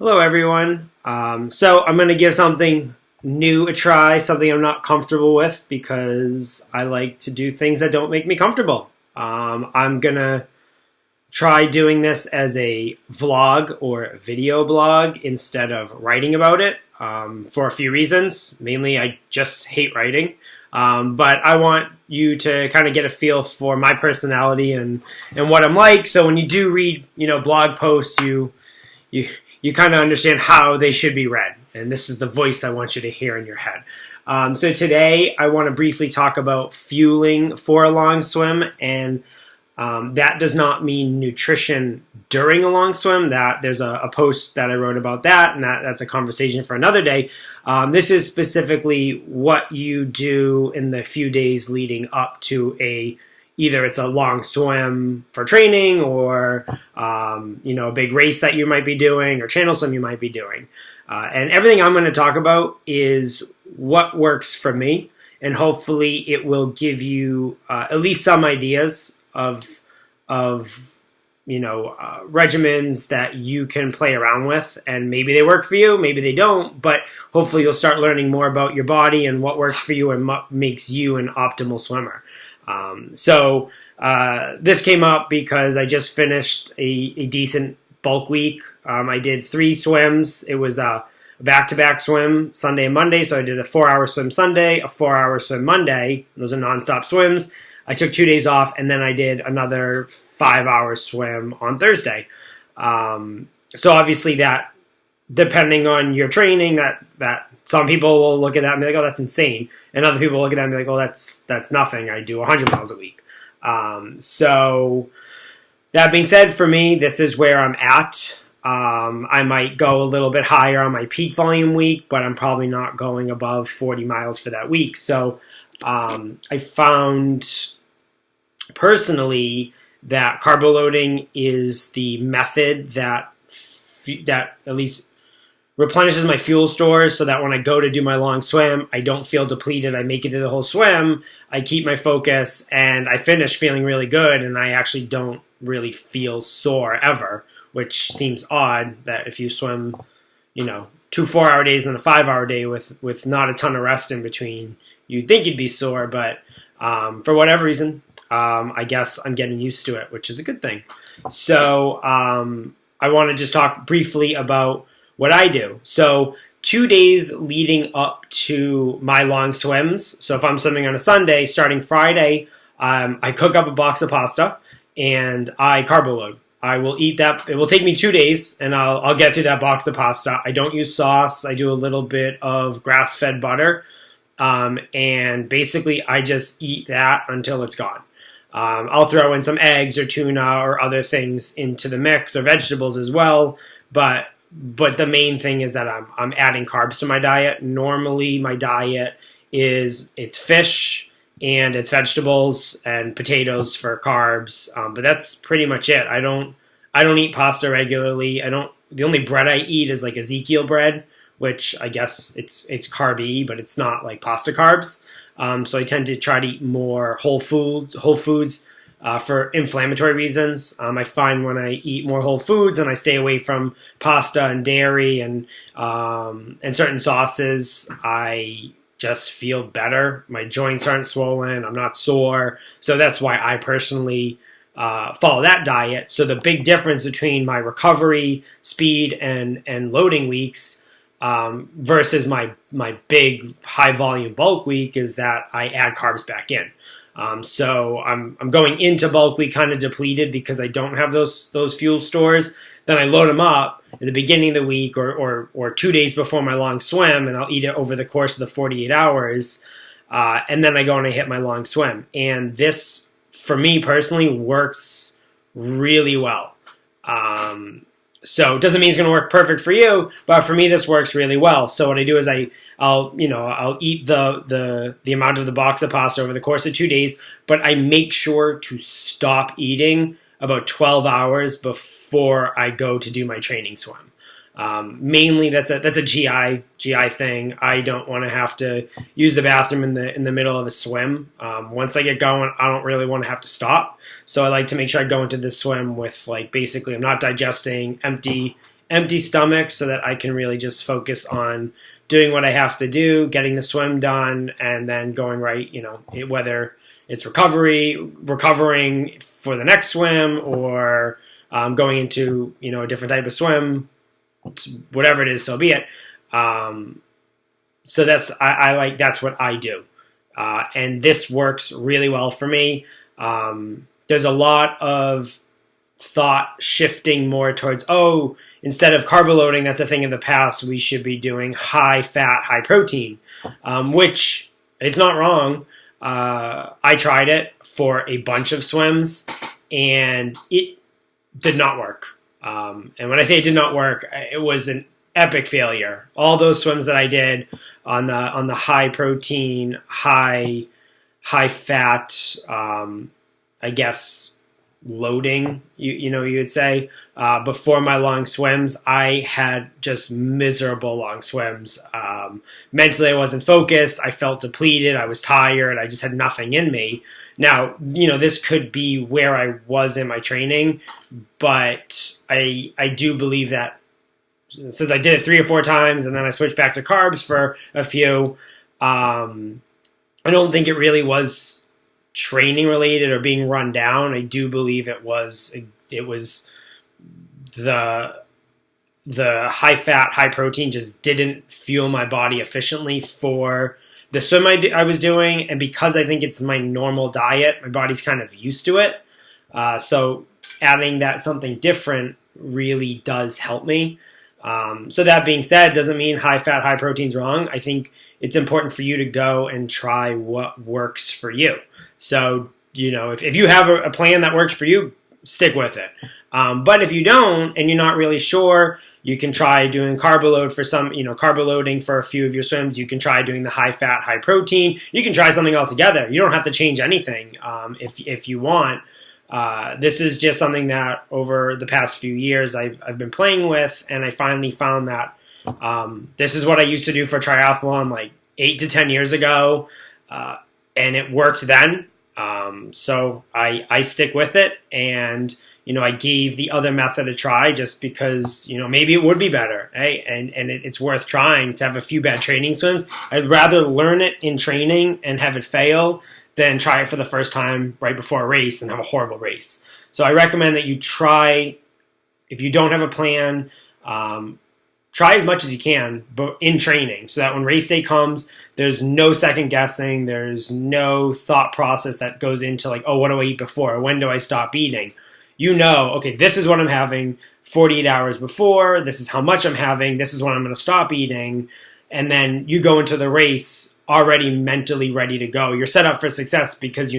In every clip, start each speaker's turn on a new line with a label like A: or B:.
A: Hello, everyone. So I'm going to give something new a try, something I'm not comfortable with because I like to do things that don't make me comfortable. I'm going to try doing this as a vlog or a video blog instead of writing about it for a few reasons. Mainly, I just hate writing. But I want you to kind of get a feel for my personality and what I'm like. So when you do read, blog posts, you kind of understand how they should be read. And this is the voice I want you to hear in your head. So today I want to briefly talk about fueling for a long swim, and that does not mean nutrition during a long swim. That there's a post that I wrote about that, and that's a conversation for another day. This is specifically what you do in the few days leading up to either it's a long swim for training or, a big race that you might be doing or channel swim you might be doing. And everything I'm going to talk about is what works for me, and hopefully it will give you at least some ideas of regimens that you can play around with, and maybe they work for you, maybe they don't, but hopefully you'll start learning more about your body and what works for you and what makes you an optimal swimmer. So this came up because I just finished a decent bulk week. I did 3 swims. It was a back-to-back swim Sunday and Monday. So I did a 4-hour swim Sunday, a 4-hour swim Monday. Those are nonstop swims. I took 2 days off, and then I did another 5-hour swim on Thursday. So obviously that, depending on your training, that some people will look at that and be like, oh, that's insane. And other people will look at that and be like, oh, that's nothing. I do 100 miles a week. So that being said, for me, this is where I'm at. I might go a little bit higher on my peak volume week, but I'm probably not going above 40 miles for that week. So I found personally that carbo loading is the method that at least replenishes my fuel stores, so that when I go to do my long swim, I don't feel depleted. I make it through the whole swim. I keep my focus, and I finish feeling really good, and I actually don't really feel sore ever, which seems odd that if you swim, 2 4-hour days and a 5-hour day with not a ton of rest in between, you'd think you'd be sore, but for whatever reason, I guess I'm getting used to it, which is a good thing. So I want to just talk briefly about what I do. So 2 days leading up to my long swims. So if I'm swimming on a Sunday, starting Friday, I cook up a box of pasta and I carbo load. I will eat that. It will take me 2 days, and I'll get through that box of pasta. I don't use sauce. I do a little bit of grass-fed butter, and basically I just eat that until it's gone. I'll throw in some eggs or tuna or other things into the mix, or vegetables as well, but the main thing is that I'm adding carbs to my diet. Normally, my diet it's fish and it's vegetables and potatoes for carbs, but that's pretty much it. I don't eat pasta regularly. The only bread I eat is like Ezekiel bread, which I guess it's carby, but it's not like pasta carbs. So I tend to try to eat more whole foods. For inflammatory reasons. I find when I eat more whole foods and I stay away from pasta and dairy and certain sauces, I just feel better. My joints aren't swollen. I'm not sore. So that's why I personally follow that diet. So the big difference between my recovery speed and loading weeks versus my big high volume bulk week is that I add carbs back in. So I'm going into bulk week kind of depleted because I don't have those fuel stores. Then I load them up at the beginning of the week or 2 days before my long swim, and I'll eat it over the course of the 48 hours. And then I go and I hit my long swim. And this, for me personally, works really well. So it doesn't mean it's going to work perfect for you, but for me, this works really well. So what I do is I'll eat the amount of the box of pasta over the course of 2 days, but I make sure to stop eating about 12 hours before I go to do my training swim. Mainly that's a GI thing. I don't want to have to use the bathroom in the middle of a swim. Once I get going, I don't really want to have to stop. So I like to make sure I go into the swim with basically I'm not digesting, empty, empty stomach so that I can really just focus on doing what I have to do, getting the swim done, and then going right, whether it's recovering for the next swim, or going into, a different type of swim, whatever it is, so be it. So that's what I do. And this works really well for me. There's a lot of thought shifting more towards, instead of carb loading, that's a thing in the past, we should be doing high fat, high protein, which it's not wrong. I tried it for a bunch of swims and it did not work. And when I say it did not work, it was an epic failure. All those swims that I did on the high protein, high fat, I guess loading, you would say, before my long swims, I had just miserable long swims. Mentally, I wasn't focused. I felt depleted. I was tired. I just had nothing in me. Now, this could be where I was in my training, but I do believe that since I did it 3 or 4 times and then I switched back to carbs for a few, I don't think it really was training related or being run down. I do believe it was the high fat, high protein just didn't fuel my body efficiently for the swim I was doing. And because I think it's my normal diet, my body's kind of used to it. So adding that something different really does help me. So that being said, doesn't mean high fat, high protein's wrong. I think it's important for you to go and try what works for you. So, if you have a plan that works for you, stick with it. But if you don't, and you're not really sure, you can try doing carb load for some, carb loading for a few of your swims. You can try doing the high fat, high protein. You can try something altogether. You don't have to change anything if you want. This is just something that over the past few years I've been playing with, and I finally found that this is what I used to do for triathlon like 8 to 10 years ago, and it worked then. So I stick with it, and I gave the other method a try just because maybe it would be better, hey? And it's worth trying to have a few bad training swims. I'd rather learn it in training and have it fail than try it for the first time right before a race and have a horrible race. So I recommend that you try, if you don't have a plan, try as much as you can, but in training, so that when race day comes, there's no second guessing. There's no thought process that goes into like, what do I eat before? When do I stop eating? Okay, this is what I'm having 48 hours before. This is how much I'm having. This is when I'm going to stop eating. And then you go into the race already mentally ready to go. You're set up for success because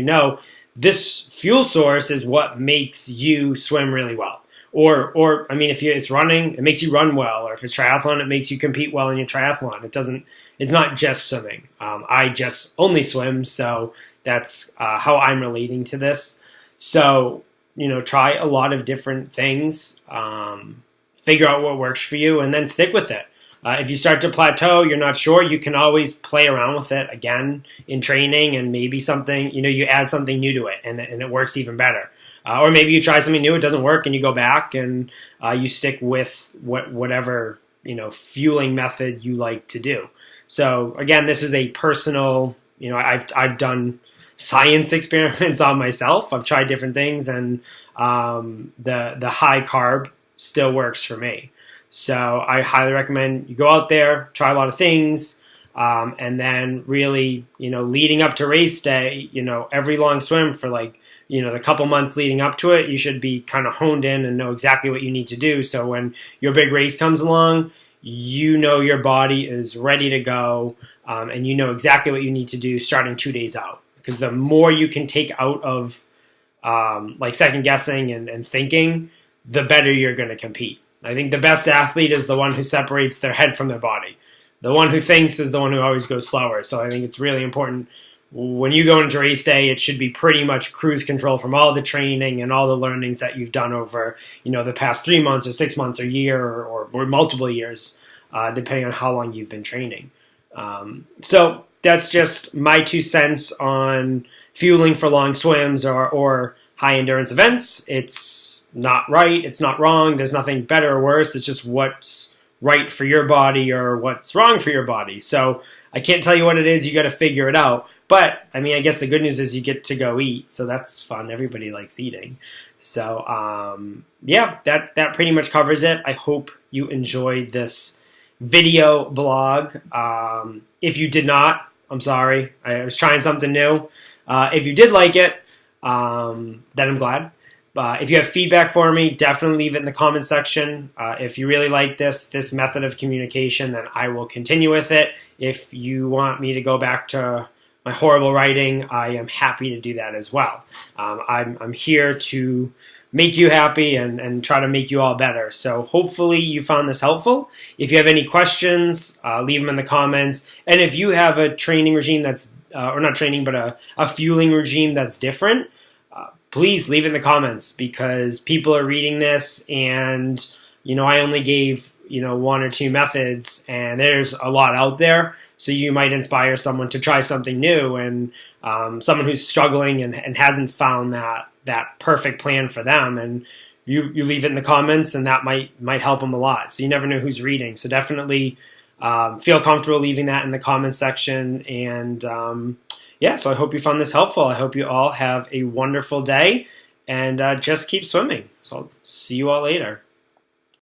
A: this fuel source is what makes you swim really well. Or if it's running, it makes you run well. Or if it's triathlon, it makes you compete well in your triathlon. It's not just swimming. I just only swim, so that's how I'm relating to this. So, try a lot of different things, figure out what works for you, and then stick with it. If you start to plateau, you're not sure, you can always play around with it again in training, and maybe something, you add something new to it, and it works even better. Or maybe you try something new, it doesn't work, and you go back and you stick with whatever fueling method you like to do. So again, this is a personal. I've done science experiments on myself. I've tried different things, and the high carb still works for me. So I highly recommend you go out there, try a lot of things, and then really, leading up to race day, every long swim for the couple months leading up to it, you should be kind of honed in and know exactly what you need to do. So when your big race comes along, your body is ready to go, and exactly what you need to do starting 2 days out. Because the more you can take out of second guessing and thinking, the better you're going to compete. I think the best athlete is the one who separates their head from their body. The one who thinks is the one who always goes slower. So I think it's really important when you go into race day, it should be pretty much cruise control from all the training and all the learnings that you've done over, the past 3 months or 6 months or year or multiple years, depending on how long you've been training. So that's just my 2 cents on fueling for long swims or high endurance events. It's not right, it's not wrong, there's nothing better or worse, it's just what's right for your body or what's wrong for your body. So I can't tell you what it is, you got to figure it out. But, I mean, I guess the good news is you get to go eat, so that's fun. Everybody likes eating. So, yeah, that pretty much covers it. I hope you enjoyed this video blog. If you did not, I'm sorry. I was trying something new. If you did like it, then I'm glad. If you have feedback for me, definitely leave it in the comment section. If you really like this method of communication, then I will continue with it. If you want me to go back to my horrible writing, I am happy to do that as well. I'm here to make you happy and try to make you all better. So hopefully you found this helpful. If you have any questions, leave them in the comments. And if you have a training regime that's, or not training, but a fueling regime that's different, please leave it in the comments, because people are reading this and, I only gave, 1 or 2 methods, and there's a lot out there. So you might inspire someone to try something new, and someone who's struggling and hasn't found that perfect plan for them. And you leave it in the comments, and that might help them a lot. So you never know who's reading. So definitely feel comfortable leaving that in the comments section. And yeah, so I hope you found this helpful. I hope you all have a wonderful day, and just keep swimming. So I'll see you all later.